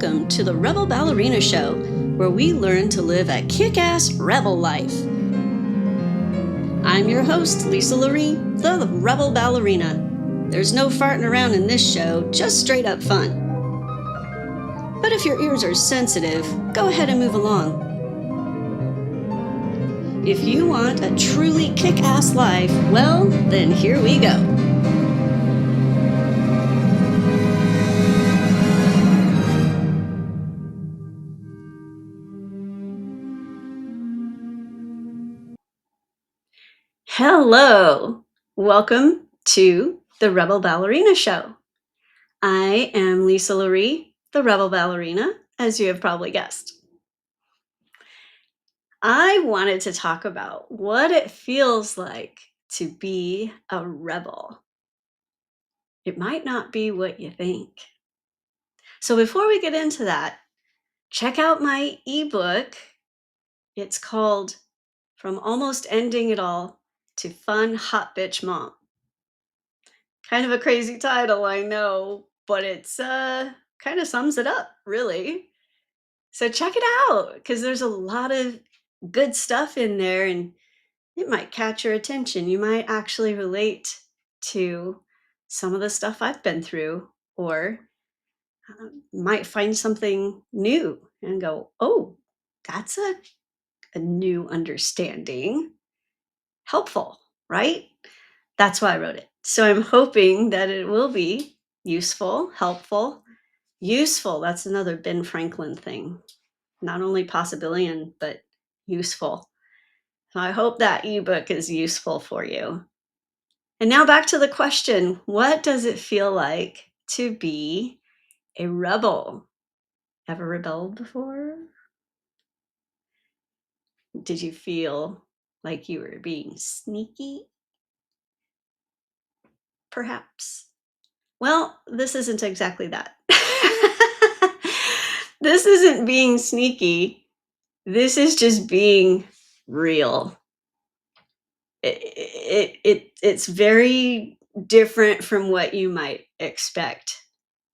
welcome to the Rebel Ballerina Show, where we learn to live a kick-ass rebel life. I'm your host, Lisa Laree, the Rebel Ballerina. There's no farting around in this show, just straight up fun. But if your ears are sensitive, go ahead and move along. If you want a truly kick-ass life, well, then here we go. Hello, welcome to the Rebel Ballerina Show. I am Lisa Laree, the Rebel Ballerina, as you have probably guessed. I wanted to talk about what it feels like to be a rebel. It might not be what you think. So before we get into that, check out my ebook. It's called From Almost Ending It All to Fun Hot Bitch Mom. Kind of a crazy title, I know, but it's kind of sums it up, really. So check it out because there's a lot of good stuff in there and it might catch your attention. You might actually relate to some of the stuff I've been through, or might find something new and go, oh, that's a new understanding. Helpful, right? That's why I wrote it. So I'm hoping that it will be useful, helpful, useful. That's another Ben Franklin thing. Not only possibilian, but useful. So I hope that ebook is useful for you. And now back to the question, what does it feel like to be a rebel? Ever rebelled before? Did you feel like you were being sneaky? Perhaps. Well, this isn't exactly that. This isn't being sneaky. This is just being real. It's very different from what you might expect.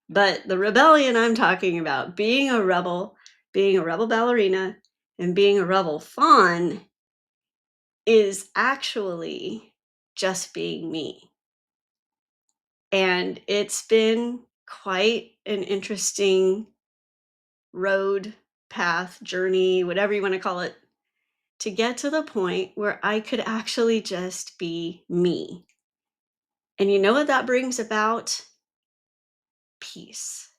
But the rebellion I'm talking about, being a rebel ballerina, and being a rebel fawn is actually just being me. And it's been quite an interesting road, path, journey, whatever you want to call it, to get to the point where I could actually just be me. And you know what that brings about? Peace,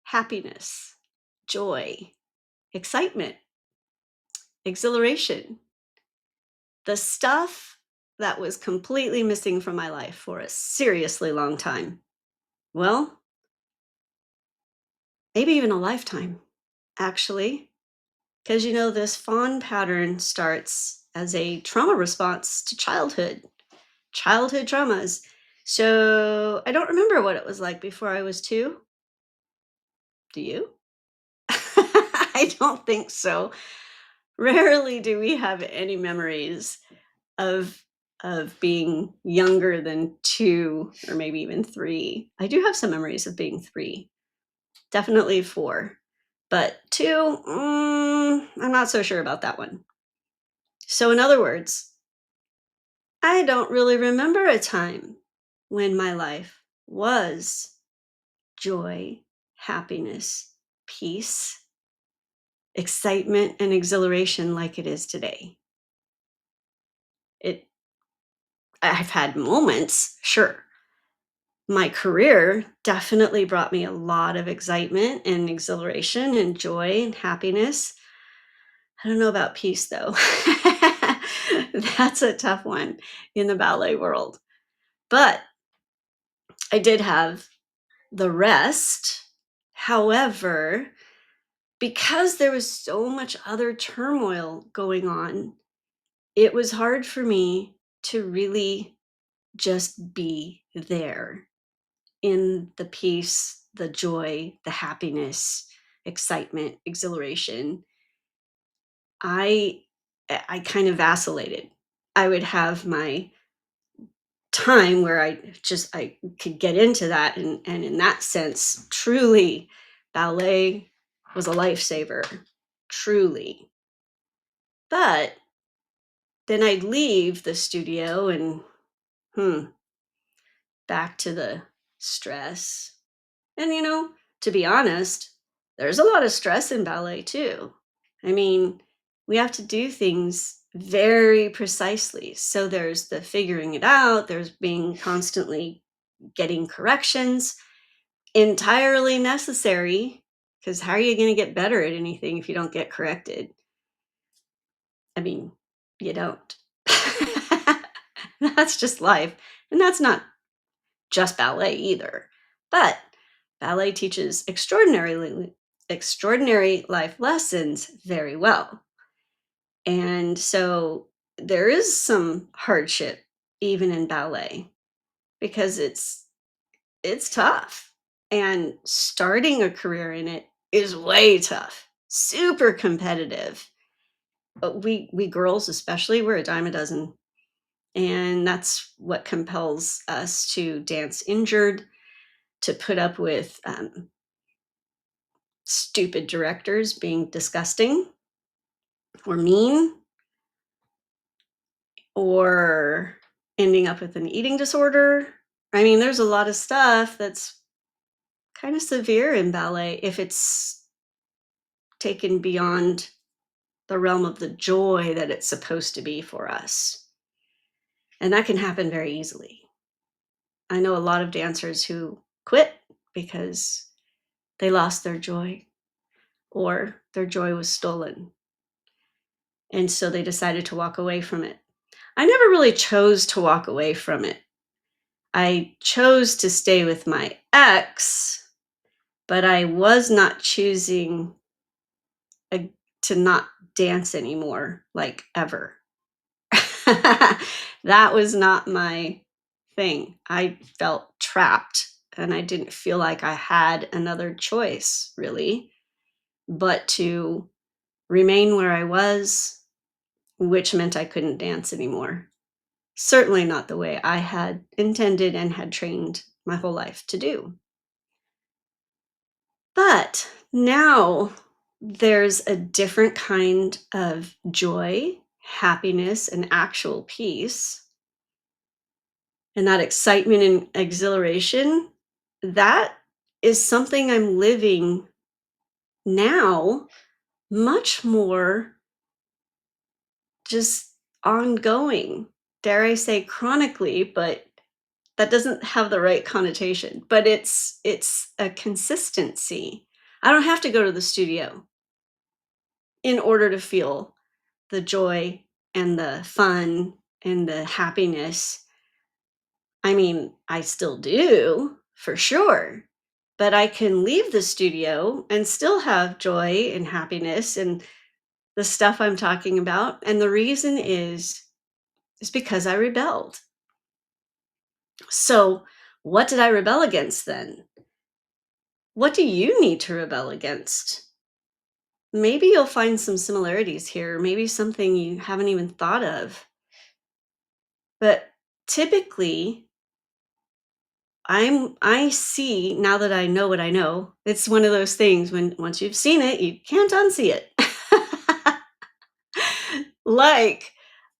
happiness, joy, excitement, exhilaration. The stuff that was completely missing from my life for a seriously long time. Well, maybe even a lifetime, actually. Because this fawn pattern starts as a trauma response to childhood traumas. So I don't remember what it was like before I was 2. Do you? I don't think so. Rarely do we have any memories of being younger than 2 or maybe even 3. I do have some memories of being 3. Definitely 4. But 2, I'm not so sure about that one. So in other words, I don't really remember a time when my life was joy, happiness, peace, excitement, and exhilaration like it is today. I've had moments, sure. My career definitely brought me a lot of excitement and exhilaration and joy and happiness. I don't know about peace though. That's a tough one in the ballet world. But I did have the rest. However, because there was so much other turmoil going on, it was hard for me to really just be there in the peace, the joy, the happiness, excitement, exhilaration. I kind of vacillated. I would have my time where I could get into that and in that sense truly Ballet was a lifesaver, truly. But then I'd leave the studio and, hmm, back to the stress. And, to be honest, there's a lot of stress in ballet too. I mean, we have to do things very precisely. So there's the figuring it out, there's being constantly getting corrections, entirely necessary. Because how are you going to get better at anything if you don't get corrected? I mean, you don't. That's just life. And that's not just ballet either. But ballet teaches extraordinary life lessons very well. And so there is some hardship even in ballet because it's tough. And starting a career in it is way tough. Super competitive. But we girls especially, we're a dime a dozen. And that's what compels us to dance injured, to put up with stupid directors being disgusting or mean or ending up with an eating disorder. I mean, there's a lot of stuff that's kind of severe in ballet if it's taken beyond the realm of the joy that it's supposed to be for us. And that can happen very easily. I know a lot of dancers who quit because they lost their joy or their joy was stolen. And so they decided to walk away from it. I never really chose to walk away from it. I chose to stay with my ex, but I was not choosing a, to not dance anymore, like ever. That was not my thing. I felt trapped and I didn't feel like I had another choice, really, but to remain where I was, which meant I couldn't dance anymore. Certainly not the way I had intended and had trained my whole life to do. But now there's a different kind of joy, happiness, and actual peace. And that excitement and exhilaration, that is something I'm living now much more just ongoing. Dare I say chronically, but that doesn't have the right connotation, but it's a consistency. I don't have to go to the studio in order to feel the joy and the fun and the happiness. I mean, I still do, for sure, but I can leave the studio and still have joy and happiness and the stuff I'm talking about, and the reason is because I rebelled. So, what did I rebel against then? What do you need to rebel against? Maybe you'll find some similarities here, maybe something you haven't even thought of. But typically, I see now that I know what I know. It's one of those things when once you've seen it, you can't unsee it. Like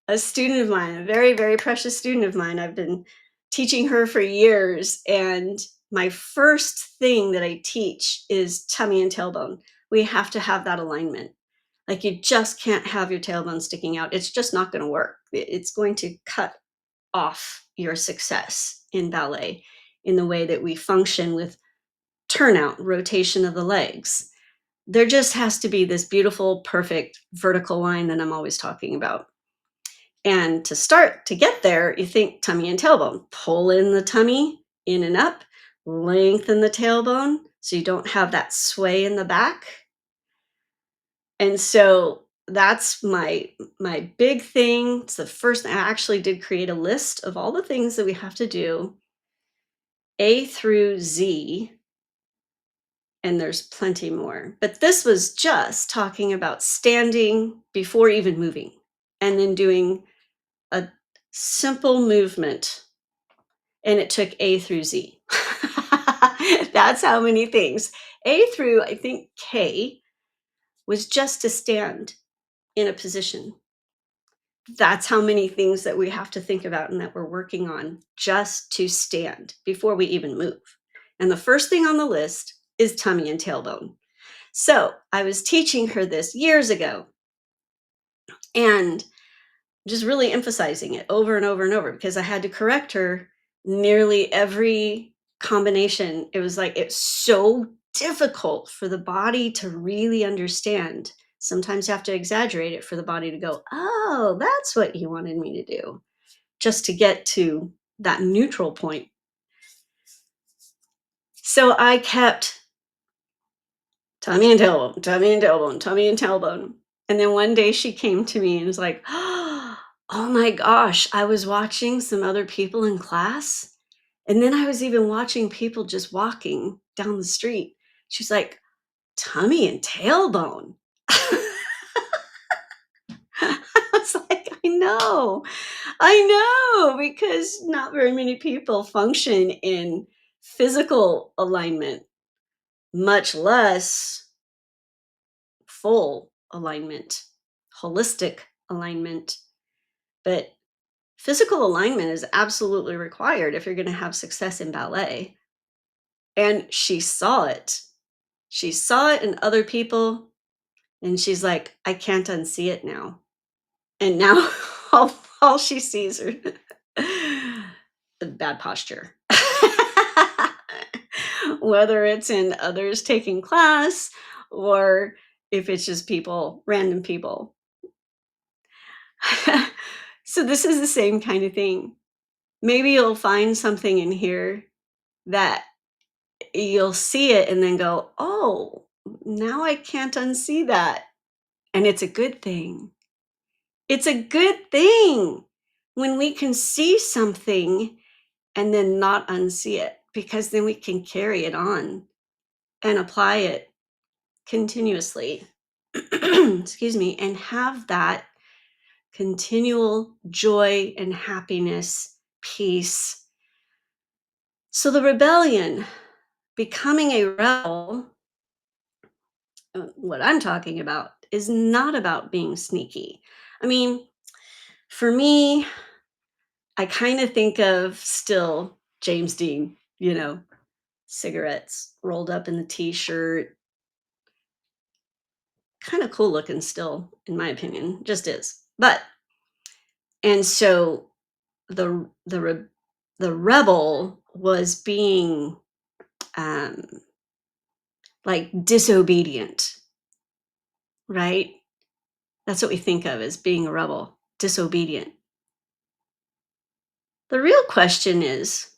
a student of mine, a very, very precious student of mine. I've been teaching her for years. And my first thing that I teach is tummy and tailbone. We have to have that alignment. Like you just can't have your tailbone sticking out. It's just not going to work. It's going to cut off your success in ballet in the way that we function with turnout, rotation of the legs. There just has to be this beautiful, perfect vertical line that I'm always talking about. And to start to get there, you think tummy and tailbone. Pull in the tummy, in and up, lengthen the tailbone so you don't have that sway in the back. And so that's my big thing. It's the first I actually did create a list of all the things that we have to do, A through Z, and there's plenty more. But this was just talking about standing before even moving and then doing a simple movement, and it took A through Z. That's how many things. A through, I think, K was just to stand in a position. That's how many things that we have to think about and that we're working on just to stand before we even move. And the first thing on the list is tummy and tailbone. So I was teaching her this years ago and just really emphasizing it over and over and over because I had to correct her nearly every combination. It was like it's so difficult for the body to really understand. Sometimes you have to exaggerate it for the body to go, oh, that's what you wanted me to do, just to get to that neutral point. So I kept tummy and tailbone, tummy and tailbone, tummy and tailbone. And then one day she came to me and was like, oh my gosh, I was watching some other people in class. And then I was even watching people just walking down the street. She's like, tummy and tailbone. I was like, I know, because not very many people function in physical alignment, much less full alignment, holistic alignment. But physical alignment is absolutely required if you're going to have success in ballet. And she saw it. She saw it in other people. And she's like, I can't unsee it now. And now all she sees are the bad posture. Whether it's in others taking class or if it's just people, random people. So this is the same kind of thing. Maybe you'll find something in here that you'll see it and then go, oh, now I can't unsee that. And it's a good thing. It's a good thing when we can see something and then not unsee it, because then we can carry it on and apply it continuously. Excuse me, and have that continual joy and happiness, peace. So the rebellion, becoming a rebel, what I'm talking about, is not about being sneaky. I mean, for me, I kind of think of still James Dean, cigarettes rolled up in the t-shirt, kind of cool looking still, in my opinion, just is. But and so the rebel was being um like disobedient, right? That's what we think of as being a rebel, disobedient. The real question is,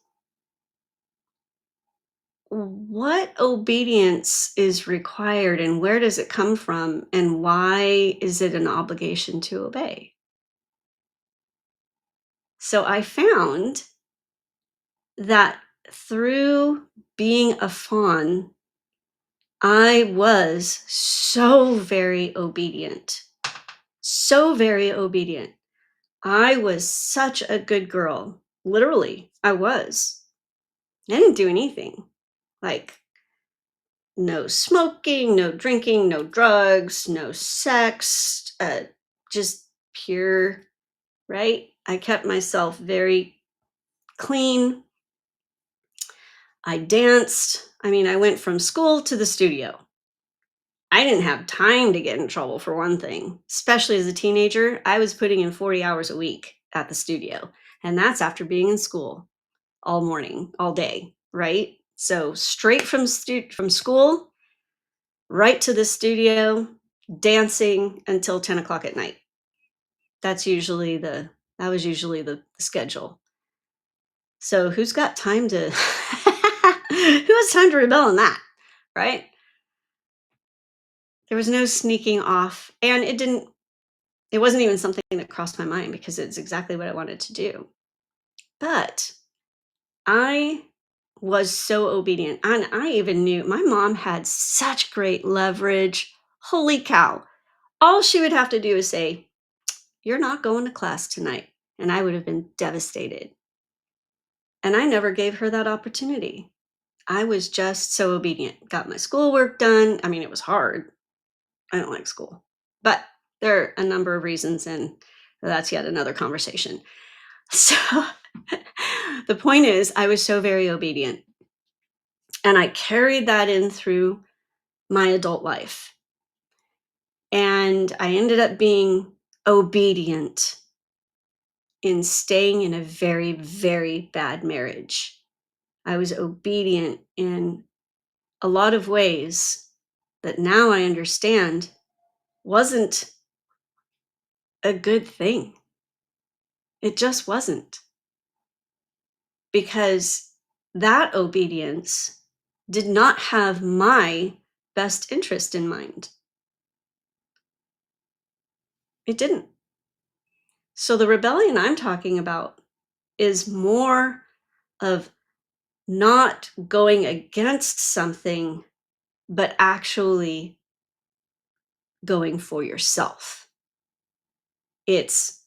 what obedience is required and where does it come from and why is it an obligation to obey? So I found that through being a fawn, I was so very obedient. So very obedient. I was such a good girl. Literally, I was. I didn't do anything. Like, no smoking, no drinking, no drugs, no sex, just pure, right? I kept myself very clean. I danced. I mean, I went from school to the studio. I didn't have time to get in trouble for one thing, especially as a teenager. I was putting in 40 hours a week at the studio, and that's after being in school all morning, all day, right? So straight from school right to the studio, dancing until 10 o'clock at night. That was usually the schedule. So who's got time to who has time to rebel in that, right? There was no sneaking off, and it wasn't even something that crossed my mind because it's exactly what I wanted to do. But I was so obedient, and I even knew my mom had such great leverage. Holy cow. All she would have to do is say, "You're not going to class tonight." And I would have been devastated. And I never gave her that opportunity. I was just so obedient. Got my schoolwork done. I mean, it was hard. I don't like school. But there are a number of reasons, and that's yet another conversation. So the point is, I was so very obedient, and I carried that in through my adult life. And I ended up being obedient in staying in a very, very bad marriage. I was obedient in a lot of ways that now I understand wasn't a good thing. It just wasn't, because that obedience did not have my best interest in mind. It didn't. So the rebellion I'm talking about is more of not going against something, but actually going for yourself. It's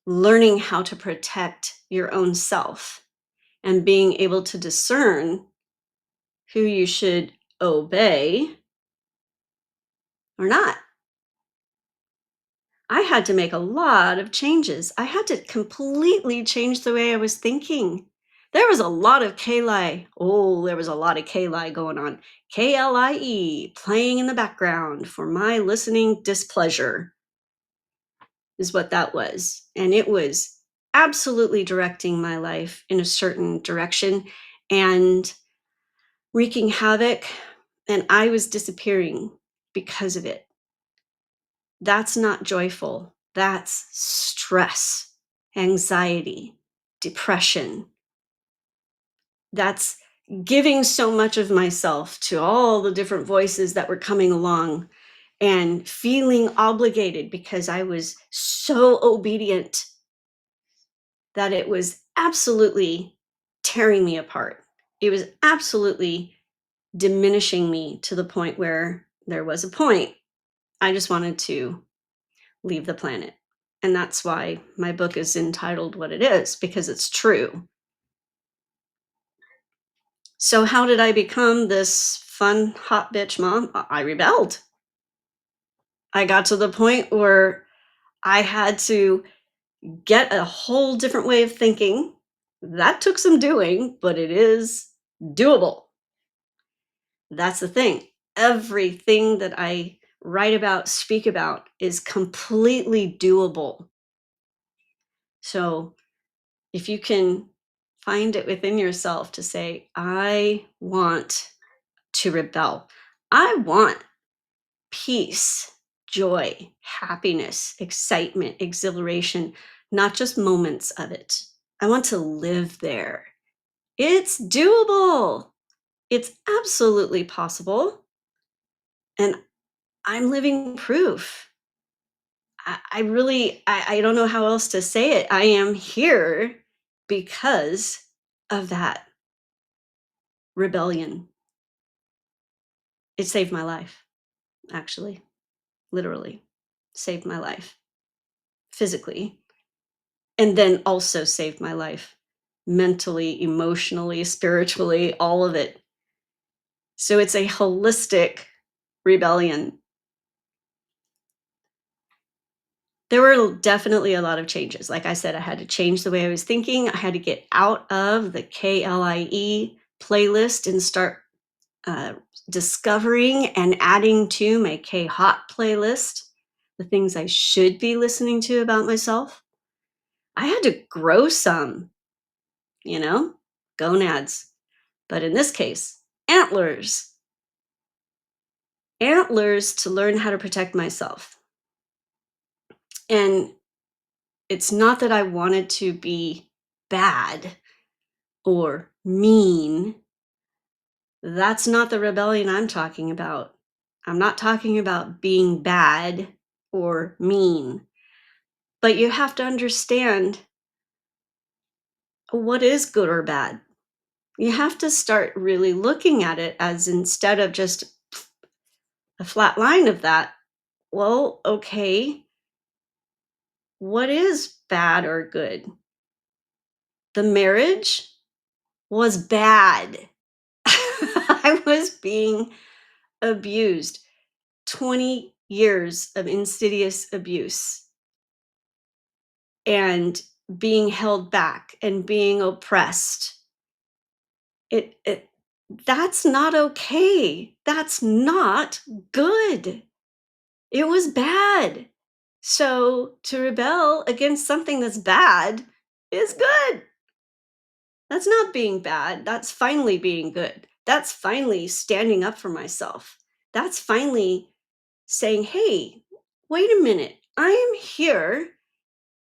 learning how to protect your own self and being able to discern who you should obey or not. I had to make a lot of changes. I had to completely change the way I was thinking. There was a lot of Kali. Oh, there was a lot of Kali going on. KLIE playing in the background for my listening displeasure is what that was. And it was absolutely directing my life in a certain direction and wreaking havoc. And I was disappearing because of it. That's not joyful. That's stress, anxiety, depression. That's giving so much of myself to all the different voices that were coming along and feeling obligated because I was so obedient that it was absolutely tearing me apart. It was absolutely diminishing me to the point where there was a point I just wanted to leave the planet. And that's why my book is entitled what it is, because it's true. So, how did I become this fun, hot bitch mom? I rebelled. I got to the point where I had to get a whole different way of thinking. That took some doing, but it is doable. That's the thing. Everything that I write about, speak about, is completely doable. So, if you can find it within yourself to say, I want to rebel, I want peace, joy, happiness, excitement, exhilaration, not just moments of it. I want to live there. It's doable. It's absolutely possible. And I'm living proof. I really, I don't know how else to say it. I am here because of that rebellion. It saved my life, actually, literally saved my life physically, and then also saved my life mentally, emotionally, spiritually, all of it. So it's a holistic rebellion. There were definitely a lot of changes. Like I said, I had to change the way I was thinking. I had to get out of the KLIE playlist and start uh, discovering and adding to my K Hot playlist the things I should be listening to about myself. I had to grow some, you know, gonads. But in this case, antlers. Antlers to learn how to protect myself. And it's not that I wanted to be bad or mean. That's not the rebellion I'm talking about. I'm not talking about being bad or mean. But you have to understand what is good or bad. You have to start really looking at it as, instead of just a flat line of that, well, okay, what is bad or good? The marriage was bad. being abused, 20 years of insidious abuse and being held back and being oppressed. It that's not okay. That's not good. It was bad. So to rebel against something that's bad is good. That's not being bad. That's finally being good. That's finally standing up for myself. That's finally saying, hey, wait a minute. I am here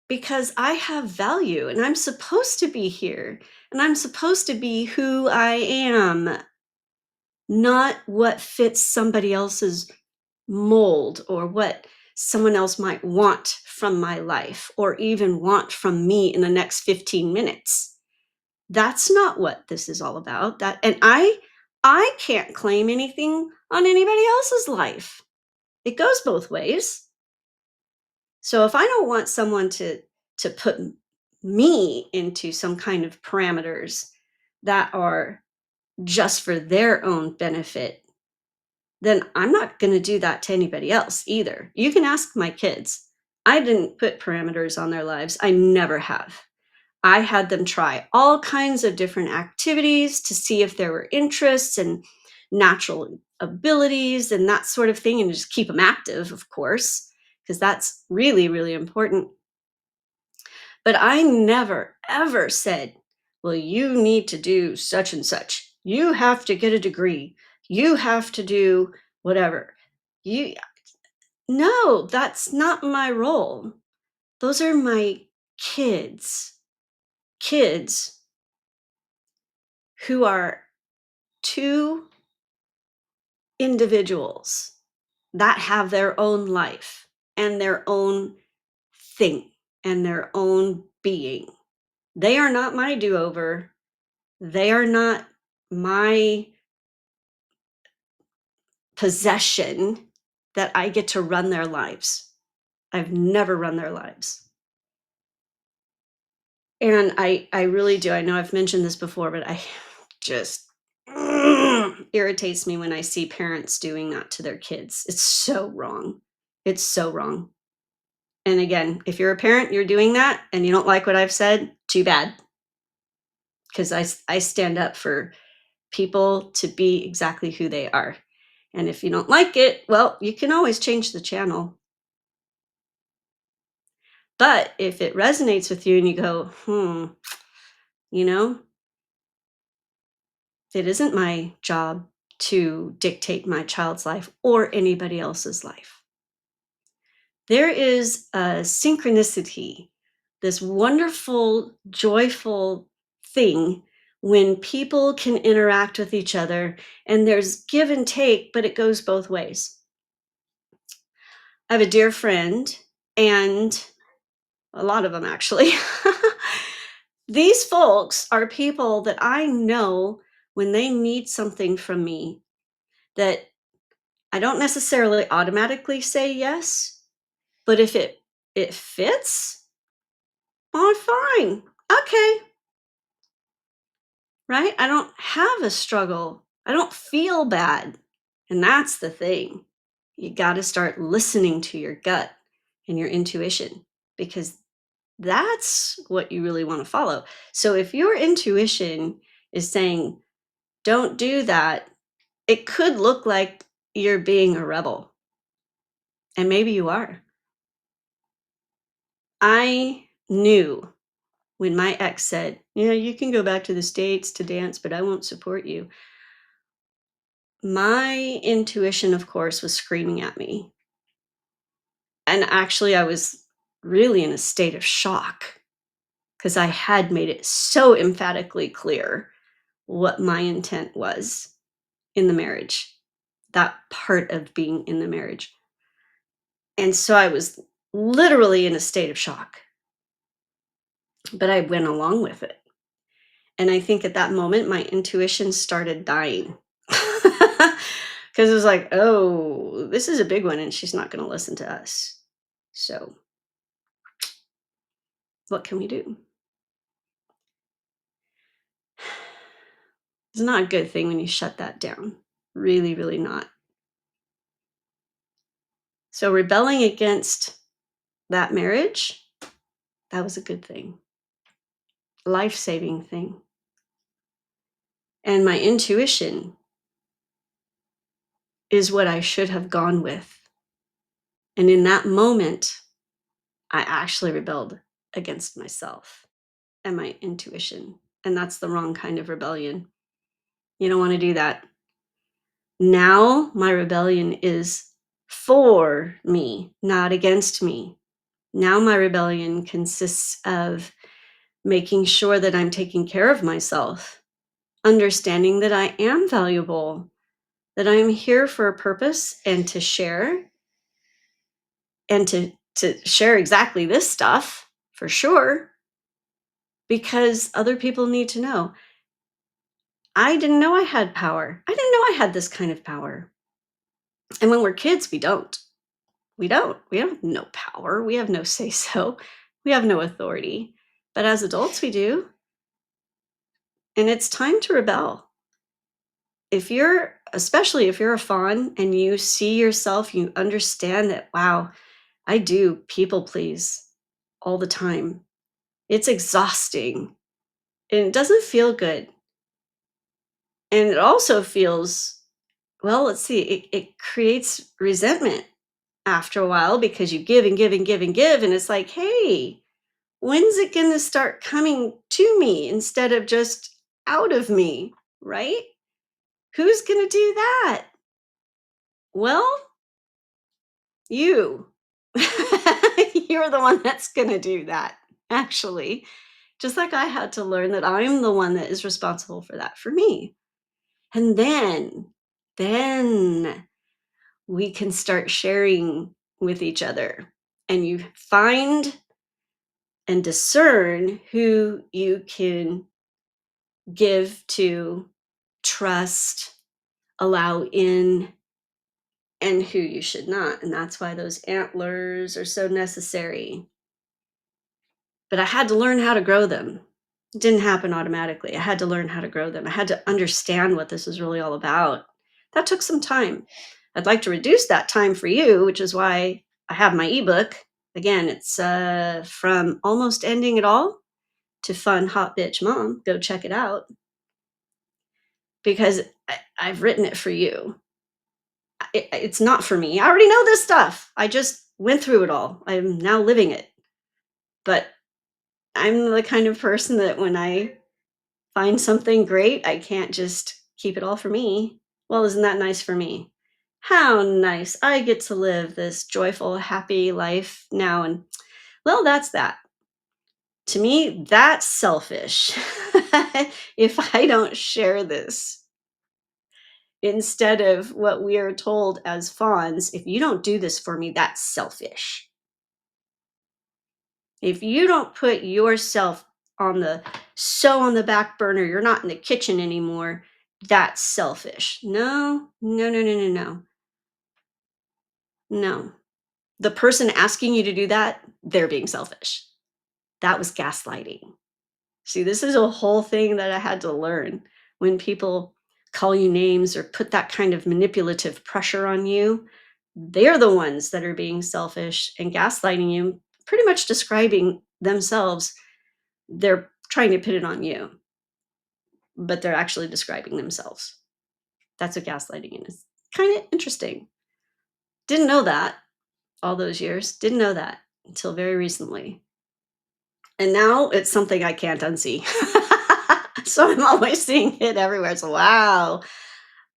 because I have value and I'm supposed to be here and I'm supposed to be who I am, not what fits somebody else's mold or what someone else might want from my life or even want from me in the next 15 minutes. That's not what this is all about. That and I can't claim anything on anybody else's life. It goes both ways. So if I don't want someone to put me into some kind of parameters that are just for their own benefit, then I'm not going to do that to anybody else either. You can ask my kids. I didn't put parameters on their lives. I never have. I had them try all kinds of different activities to see if there were interests and natural abilities and that sort of thing, and just keep them active, of course, because that's really, really important. But I never, ever said, well, you need to do such and such. You have to get a degree. You have to do whatever. You no, that's not my role. Those are my kids. Kids who are two individuals that have their own life and their own thing and their own being. They are not my do over. They are not my possession that I get to run their lives. I've never run their lives. And I really do. I know I've mentioned this before, but I just irritates me when I see parents doing that to their kids. It's so wrong. It's so wrong. And again, if you're a parent, you're doing that and you don't like what I've said, too bad. Because I stand up for people to be exactly who they are. And if you don't like it, well, you can always change the channel. But if it resonates with you and you go, you know, it isn't my job to dictate my child's life or anybody else's life. There is a synchronicity, this wonderful, joyful thing when people can interact with each other and there's give and take, but it goes both ways. I have a dear friend, and a lot of them actually. These folks are people that I know when they need something from me that I don't necessarily automatically say yes, but if it fits, oh, fine. Okay, right? I don't have a struggle. I don't feel bad. And that's the thing. You got to start listening to your gut and your intuition because that's what you really want to follow. So if your intuition is saying, don't do that, it could look like you're being a rebel. And maybe you are. I knew when my ex said, yeah, you can go back to the States to dance, but I won't support you. My intuition, of course, was screaming at me. And actually, I was really in a state of shock because I had made it so emphatically clear what my intent was in the marriage, that part of being in the marriage. And so I was literally in a state of shock, but I went along with it. And I think at that moment, my intuition started dying. Because it was like, oh, this is a big one, and she's not going to listen to us. So, what can we do? It's not a good thing when you shut that down. Really, really not. So rebelling against that marriage, that was a good thing, life-saving thing. And my intuition is what I should have gone with. And in that moment, I actually rebelled against myself and my intuition. And that's the wrong kind of rebellion. You don't want to do that. Now my rebellion is for me, not against me. Now my rebellion consists of making sure that I'm taking care of myself, understanding that I am valuable, that I'm here for a purpose and to share and to share exactly this stuff for sure because other people need to know. I didn't know I had power. I didn't know I had this kind of power. And when we're kids, we don't. We don't. We have no power. We have no say so. We have no authority. But as adults, we do. And it's time to rebel. If you're, especially if you're a fawn and you see yourself, you understand that, wow, I do people please all the time. It's exhausting and it doesn't feel good. And it also feels, well, let's see, it creates resentment after a while because you give and give and give and give. And it's like, hey, when's it going to start coming to me instead of just out of me? Right? Who's going to do that? Well, you. You're the one that's going to do that, actually. Just like I had to learn that I'm the one that is responsible for that for me. And then we can start sharing with each other. And you find and discern who you can give to, trust, allow in, and who you should not. And that's why those antlers are so necessary. But I had to learn how to grow them. It didn't happen automatically. I had to learn how to grow them. I had to understand what this is really all about. That took some time. I'd like to reduce that time for you, which is why I have my ebook. Again, it's from almost ending it all to fun hot bitch mom. Go check it out because I've written it for you. It's not for me. I already know this stuff. I just went through it all. I'm now living it. But I'm the kind of person that when I find something great, I can't just keep it all for me. Well, isn't that nice for me? How nice. I get to live this joyful, happy life now. And well, that's that. To me, that's selfish. If I don't share this instead of what we are told as fawns, if you don't do this for me, that's selfish. If you don't put yourself on the back burner, you're not in the kitchen anymore, that's selfish. No, no, no, no, no, no. No. The person asking you to do that, they're being selfish. That was gaslighting. See, this is a whole thing that I had to learn. When people call you names or put that kind of manipulative pressure on you, they're the ones that are being selfish and gaslighting you, pretty much describing themselves. They're trying to put it on you, but they're actually describing themselves. That's what gaslighting is. Kind of interesting. Didn't know that all those years. Didn't know that until very recently. And now it's something I can't unsee. So I'm always seeing it everywhere. So, wow,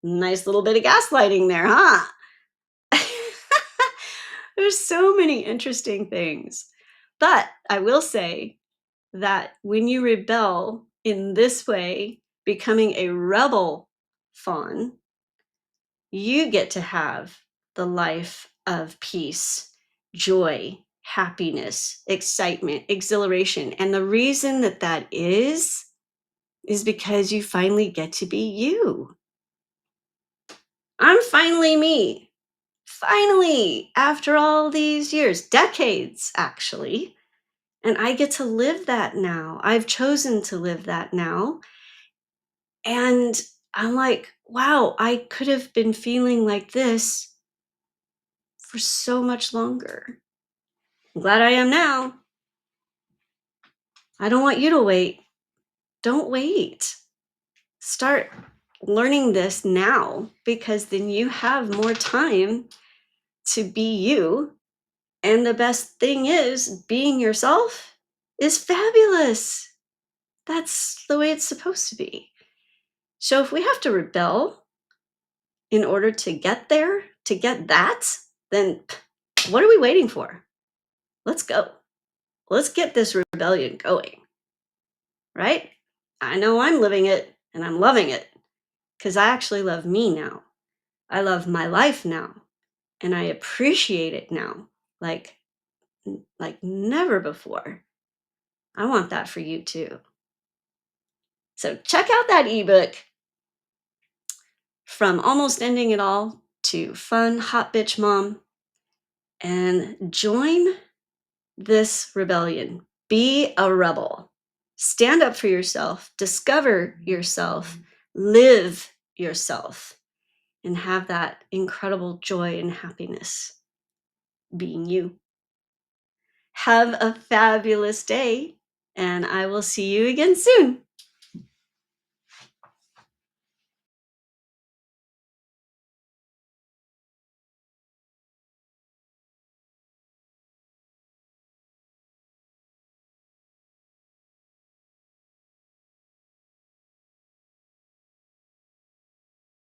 nice little bit of gaslighting there, huh? There's so many interesting things. But I will say that when you rebel in this way, becoming a rebel fawn, you get to have the life of peace, joy, happiness, excitement, exhilaration. And the reason that that is because you finally get to be you. I'm finally me. Finally, after all these years, decades actually. And I get to live that now. I've chosen to live that now. And I'm like, wow, I could have been feeling like this for so much longer. I'm glad I am now. I don't want you to wait. Don't wait. Start learning this now because then you have more time to be you. And the best thing is, being yourself is fabulous. That's the way it's supposed to be. So if we have to rebel in order to get there, to get that, then what are we waiting for? Let's go. Let's get this rebellion going, right? I know I'm living it and I'm loving it because I actually love me now. I love my life now and I appreciate it now like like never before. I want that for you too. So check out that ebook, From Almost Ending It All to Fun Hot Bitch Mom, and join this rebellion. Be a rebel. Stand up for yourself, discover yourself, live yourself, and have that incredible joy and happiness being you. Have a fabulous day, and I will see you again soon.